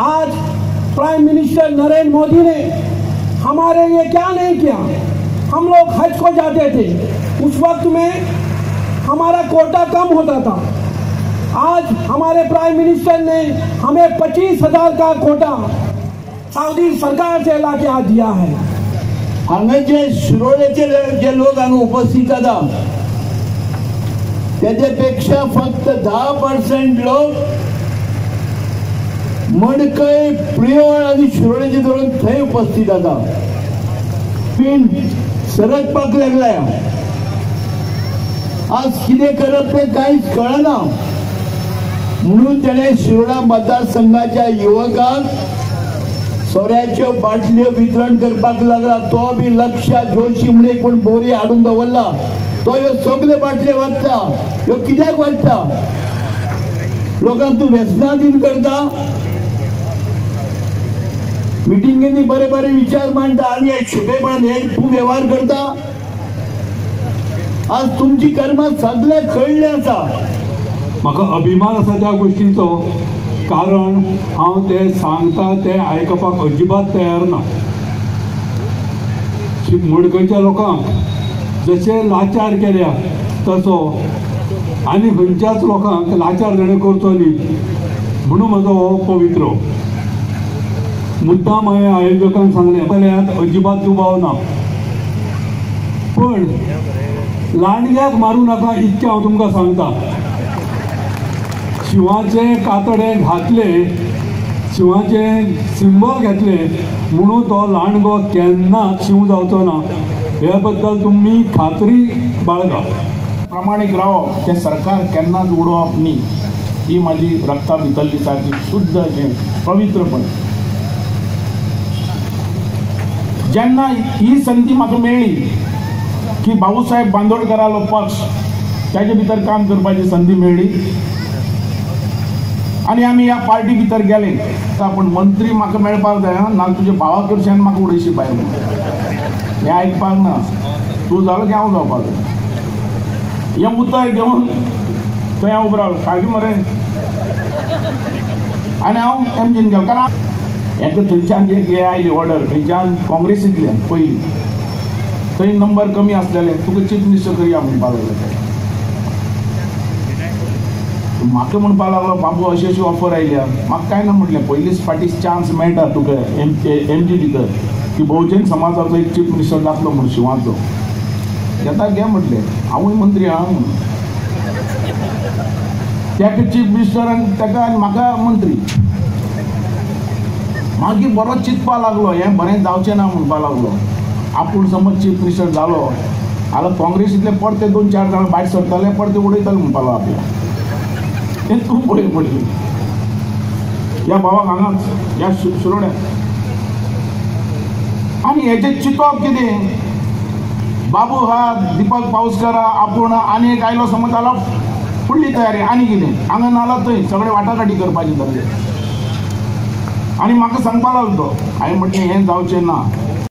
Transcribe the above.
आज prime minister Narendra Modi ने हमारे लिए क्या नहीं किया। हम लोग हज को जाते थे, उस वक्त में हमारा कोटा कम होता था। आज हमारे प्राइम मिनिस्टर ने हमें 25,000 का कोटा सऊदी सरकार से ला के दिया है। हांगा जे शिरोडेचे जे लोक हांगा उपस्थित जातात त्याच्यापेक्षा फक्त 10% लोक मडकय, प्रियवळ आणि शिरोडेचे धरून थंय उपस्थित जातात। पण सरकपाक लागलाय। आज कितें करप ते कांयच कळना म्हणून त्याने शिरोडा मतदारसंघाच्या युवकांक सोऱ्याच्यो बाटल्यो वितरण करपाक लागला। तो बी लक्षा जोशी म्हणून कोण बोरी हाडून दवरला, तो ह्यो सगळे बाटले वाटता। ह्यो कित्याक वाटता? लोकांक तूं व्यसनाधीन करता, मिटिंगेनी बरे बरे विचार मांडता आणि शुभेपणान हे तूं व्यवहार करता। आज तुमची कर्मां सगळे कळले आसा। म्हाका अभिमान आसा त्या गोष्टीचो, कारण हांव ते सांगता ते आयकपाक अजिबात तयार ना। मडकयच्या लोकांक जशे लाचार केल्या तसो आनी खंयच्याच लोकांक लाचार जाणें करचो न्ही म्हणून म्हजो हो पवित्र मुद्दाम हांवें आयोजकांक सांगलें। जाल्यार अजिबात दुबाव ना, पण लांडग्याक मारूं नाका इतकें हांव तुमकां सांगता। शिवाचे कातडे घातले, शिवाचे सिंबल घेतले म्हणून तो लांडगो केन्नाच शिव जावचो ना, हे बद्दल तुम्ही खात्री बाळगा। प्रामाणीक रावप ते सरकार केन्नाच उडोवप न्ही, ही माझी रक्ता भितरली सारकी शुद्ध अशें पवित्रपण। जेन्ना ही संधी म्हाका मेळ्ळी की बाबूसाहेब बांदोडकरालो पक्ष त्याचे भितर काम करपाची संधी मेळ्ळी आणि आमी ह्या पार्टी भितर गेले। पण मंत्री म्हाका मेळपाक जाय ना, तुज्या भावा कडच्यान म्हाका उडयशी भायर म्हणून हें आयकपाक ना। तूं जालो की हांव जावपाक जाय। हें उतर घेवन थंय हांव उबो रावलो, सारकें मरे। आनी हांव एमजीन गेलो, कारण हेका थंयच्यान एक हे आयली ऑर्डर, खंयच्यान काँग्रेसींतल्यान पयलीं थंय नंबर कमी आसलेले, तुका चीफ मिनिस्टर करया म्हणपाक लागलो। म्हाका म्हणपाक लागलो बाबू अशी अशी ऑफर आयल्या। म्हाका काय ना म्हटलें, पयलींच फाटीं चान्स मेळटा तुका एमजी भितर की बहुजन समाजाचो एक चीफ मिनिस्टर जातलो म्हणून शिवाचो, घेता घे म्हटलें। हांवूय मंत्री आहा म्हणून त्याका चीफ मिनिस्टर आनी ताका आनी म्हाका मंत्री। मागीर बरो चिंतपाक लागलो हें बरें जावचें ना म्हणपाक लागलो। आपूण समज चीफ मिनिस्टर जालो जाल्यार काँग्रेसींतले परते 2-4 जाण भायर सरताले, परते उडयताले म्हणपाक लागलो आपल्याक। तें तूं पळय पडली ह्या भावाक हांगाच ह्या शिरोड्याक। आनी हेचें चिंतप कितें? बाबू हा, दीपक पावसकर हा, आपूण आनी एक आयलो समज जालो, फुडली तयारी आनी कितें हांगा नाला थंय सगळे वाटाघाटी करपाची जाल्ले। आनी म्हाका सांगपाक लागलो तो, हांवें म्हटलें हें जावचें ना।